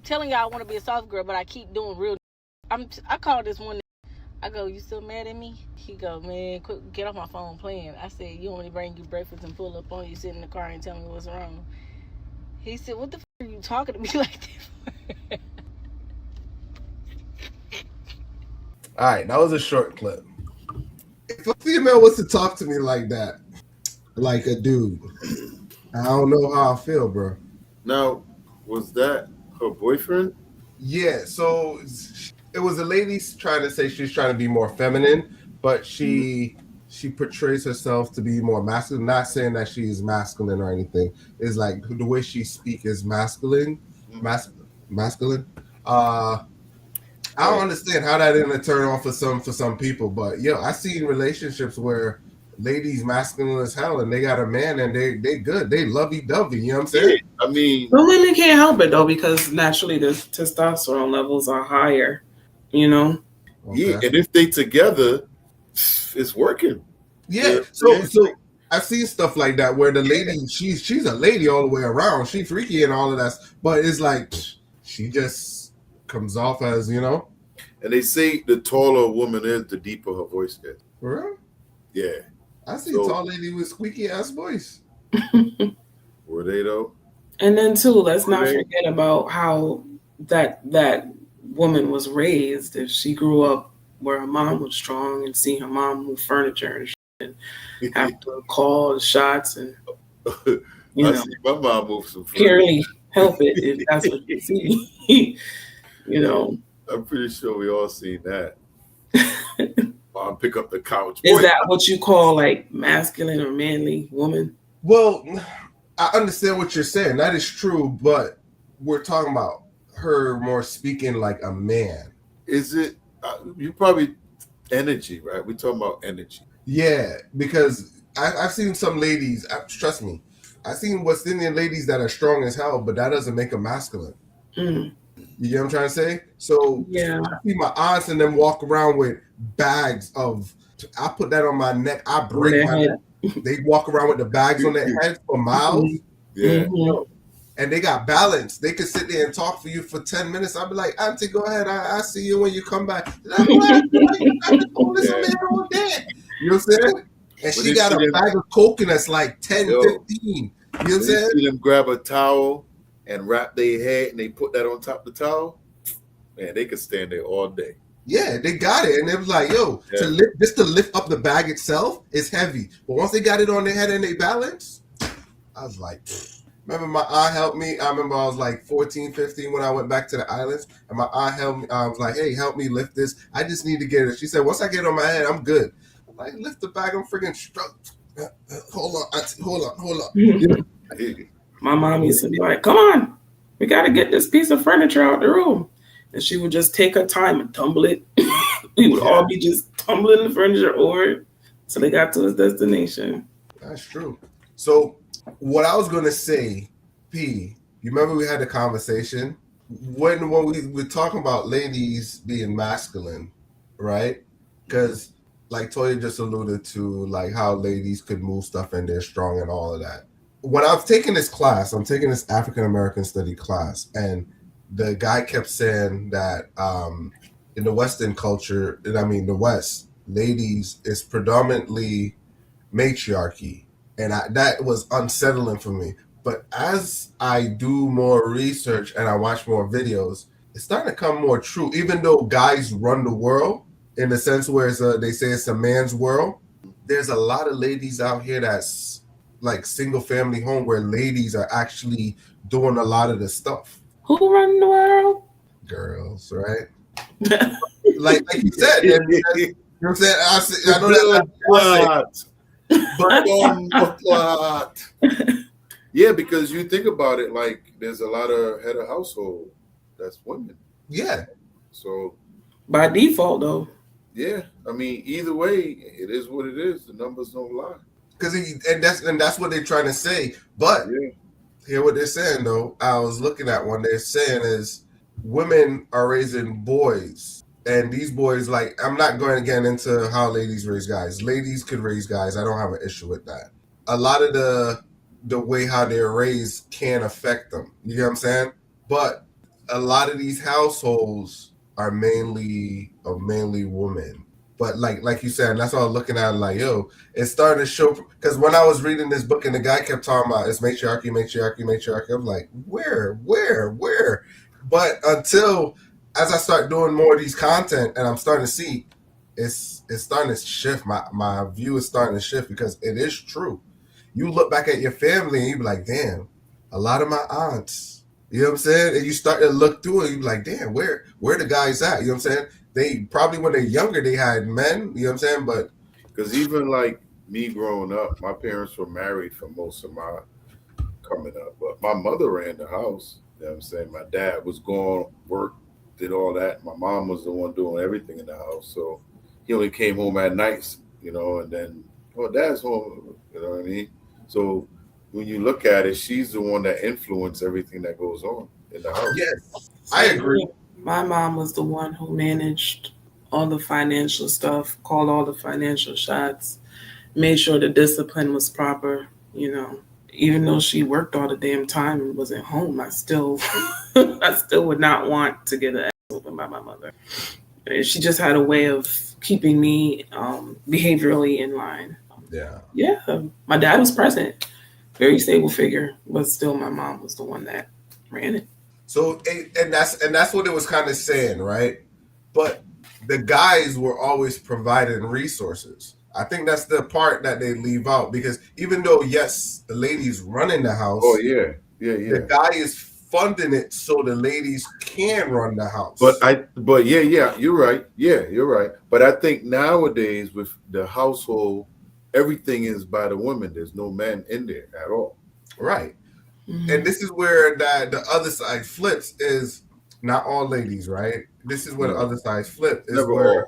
telling y'all I want to be a soft girl, but I keep doing real. I call this one. I go, you still mad at me? He go, man, quick, get off my phone playing. I said, you want me to bring you breakfast and pull up on you, sit in the car and tell me what's wrong? He said, what the are you talking to me like that All right, that was a short clip. If a female was to talk to me like that, like a dude, I don't know how I feel, bro. Now, was that her boyfriend? Yeah, so it was a lady trying to say she's trying to be more feminine, but she portrays herself to be more masculine. Not saying that she's masculine or anything. It's like the way she speaks is masculine. Masculine. I don't understand how that didn't turn off for some people, but I seen relationships where ladies masculine as hell and they got a man and they good, they lovey-dovey, you know what I'm saying? I mean, but women can't help it though, because naturally the testosterone levels are higher, you know. Yeah, and if they together, it's working. Yeah, so I've seen stuff like that where the lady, she's a lady all the way around, she freaky and all of that, but it's like she just comes off as, And they say the taller a woman is, the deeper her voice gets. For real? Yeah. I see tall lady with squeaky ass voice. Were they though? And then too, let's not forget about how that woman was raised. If she grew up where her mom was strong and see her mom move furniture and shit, and have to call the shots and see my mom move some furniture. Can't really help it if that's what you see. I'm pretty sure we all seen that. Mom pick up the couch. Is that what you call like masculine or manly woman? Well, I understand what you're saying. That is true, but we're talking about her more speaking like a man. Is it? You probably energy, right? We're talking about energy. Yeah, because I've seen some ladies. Trust me, I've seen West Indian ladies that are strong as hell, but that doesn't make them masculine. Mm. You get what I'm trying to say? So I see my aunts and them walk around with bags of. I put that on my neck. I break my neck. They walk around with the bags on their heads for miles. Yeah. Mm-hmm. And they got balance. They could sit there and talk for you for 10 minutes. I'll be like, Auntie, go ahead. I see you when you come back. I'm like, you got to hold this man all day. You know what I'm saying? And she got a bag of coconuts like 10, 15. You know what I'm saying? See them grab a towel and wrap their head and they put that on top of the towel. Man, they could stand there all day. Yeah, they got it. And it was like, to lift up the bag itself is heavy. But once they got it on their head and they balance, I was like, remember my aunt helped me. I remember I was like 14, 15 when I went back to the islands. And my aunt helped me. I was like, hey, help me lift this. I just need to get it. She said, once I get it on my head, I'm good. I'm like, lift the bag. I'm freaking struck. Hold on, auntie. Hold on. My mom used to be like, come on, we got to get this piece of furniture out the room. And she would just take her time and tumble it. We would all be just tumbling the furniture over so they got to his destination. That's true. So what I was going to say, P, you remember we had a conversation when we were talking about ladies being masculine, right? Because like Toya just alluded to, like how ladies could move stuff and they're strong and all of that. When I was taking this class, I'm taking this African-American study class, and the guy kept saying that in the Western culture, the West, ladies is predominantly matriarchy. And that was unsettling for me. But as I do more research and I watch more videos, it's starting to come more true. Even though guys run the world in the sense where they say it's a man's world, there's a lot of ladies out here that's like single family home where ladies are actually doing a lot of the stuff. Who run the world? Girls, right? like you said, you know what I'm saying? I know but yeah, because you think about it, like there's a lot of head of household that's women. Yeah. So by default, though. Yeah, either way, it is what it is. The numbers don't lie. And that's what they're trying to say. But hear what they're saying though. I was looking at one. They're saying is women are raising boys, and these boys, like, I'm not going to get into how ladies raise guys. Ladies could raise guys. I don't have an issue with that. A lot of the way how they're raised can affect them. You get what I'm saying? But a lot of these households are mainly women. But like you said, and that's what I was looking at. Like, yo, it's starting to show. Because when I was reading this book and the guy kept talking about it's matriarchy, matriarchy, matriarchy, I'm like, where? But until as I start doing more of these content and I'm starting to see, it's starting to shift. My view is starting to shift because it is true. You look back at your family and you be like, damn, a lot of my aunts. You know what I'm saying? And you start to look through it, you be like, damn, where the guys at? You know what I'm saying? They probably when they're younger they had men, you know what I'm saying? But Because even like me growing up, my parents were married for most of my coming up, but my mother ran the house. You know what I'm saying? My dad was going work, did all that. My mom was the one doing everything in the house. So he only came home at nights, and then, oh, dad's home, you know what I mean? So when you look at it, she's the one that influenced everything that goes on in the house. yes, I agree. My mom was the one who managed all the financial stuff, called all the financial shots, made sure the discipline was proper, Even though she worked all the damn time and wasn't home, I still I still would not want to get an ass open by my mother. She just had a way of keeping me behaviorally in line. Yeah. Yeah. My dad was present, very stable figure, but still my mom was the one that ran it. So and that's what it was kind of saying, right? But the guys were always providing resources. I think that's the part that they leave out because even though yes, the ladies running the house, Oh yeah. the guy is funding it so the ladies can run the house. But yeah, you're right. Yeah, you're right. But I think nowadays with the household, everything is by the women. There's no men in there at all. Right. Mm-hmm. And this is where the other side flips is not all ladies, right? This is where the other side flip is Never where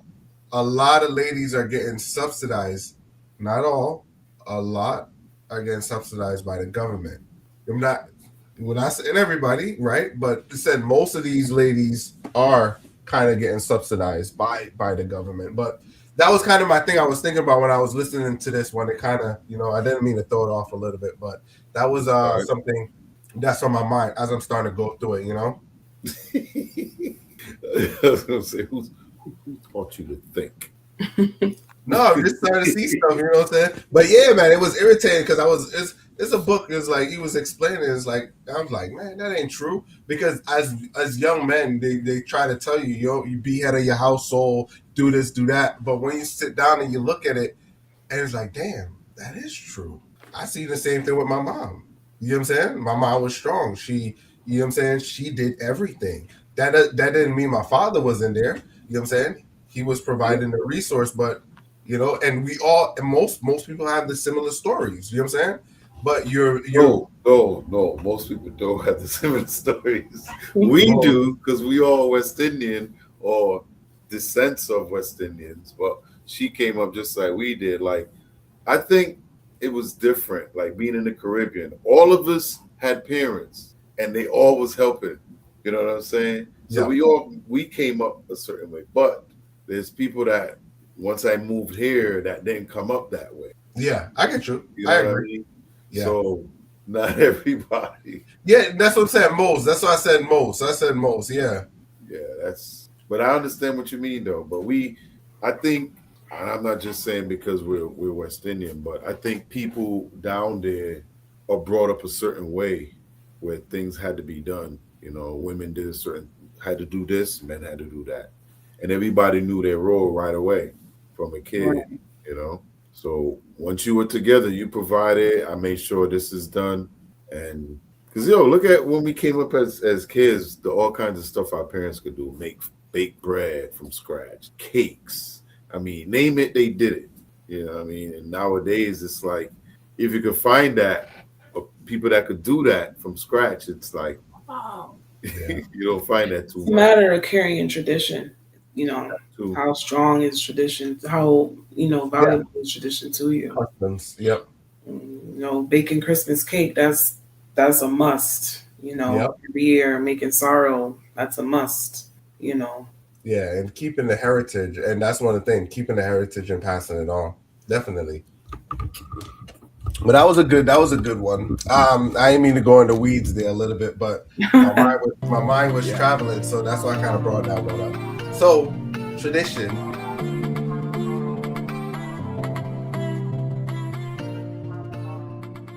all. a lot of ladies are getting subsidized. Not all, a lot are getting subsidized by the government. I'm not saying everybody, right? But it said most of these ladies are kind of getting subsidized by the government. But that was kind of my thing I was thinking about when I was listening to this one. It kind of, I didn't mean to throw it off a little bit, but that was something that's on my mind as I'm starting to go through it, I was gonna say, who taught you to think? No, I'm just starting to see stuff, you know what I'm saying? But yeah, man, it was irritating because it's a book, it's like he was explaining, it's like I was like, man, that ain't true. Because as young men, they try to tell you, you be head of your household, do this, do that. But when you sit down and you look at it, and it's like, damn, that is true. I see the same thing with my mom. You know what I'm saying? My mom was strong. She, you know what I'm saying? She did everything. That didn't mean my father was in there. You know what I'm saying? He was providing the resource, but and we all and most people have the similar stories. You know what I'm saying? But no, most people don't have the similar stories. We do because we all West Indian or descents of West Indians. But she came up just like we did. Like I think it was different. Like being in the Caribbean, all of us had parents, and they all was helping. You know what I'm saying? So we came up a certain way. But there's people that once I moved here that didn't come up that way. Yeah, I get you. You know I agree. I mean? Yeah. So not everybody. Yeah, that's what I'm saying. Most. That's why I said most. I said most. Yeah. Yeah, but I understand what you mean though. But I think, and I'm not just saying because we're West Indian, but I think people down there are brought up a certain way where things had to be done. Women had to do this, men had to do that. And everybody knew their role right away from a kid, Right. So once you were together, you provided. I made sure this is done. And because, look at when we came up as kids, all kinds of stuff our parents could do. Bake bread from scratch, cakes. I mean, name it, they did it. You know what I mean? And nowadays, it's like, if you could find that, people that could do that from scratch, it's like, wow. You don't find that too much. It's a matter of carrying tradition. How strong is tradition? How valuable is tradition to you? Customs. Yep. Baking Christmas cake. That's a must. Every year making sorrow. That's a must. Yeah, and keeping the heritage, and that's one of the things. Keeping the heritage and passing it on, definitely. But that was a good one. I didn't mean to go into weeds there a little bit, but my mind was traveling, so that's why I kind of brought that one up. So tradition.